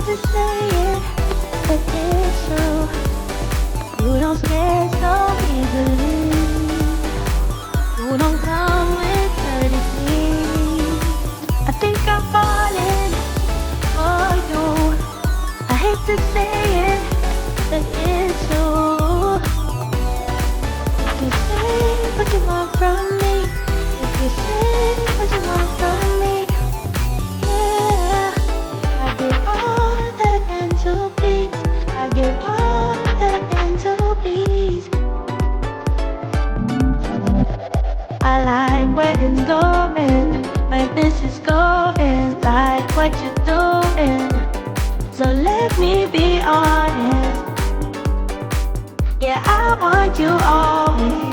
to say it, but it's true. You don't scare so easily. You don't come with courtesy. I think I'm falling for you. I hate to say it, but it's true. If you say what you want from me, if you say what you want from me, yeah, I give all that I can to please. I give all that I can to please. I like where it's going, where this is going, like what you're doing. So let me be honest. Yeah, I want you always.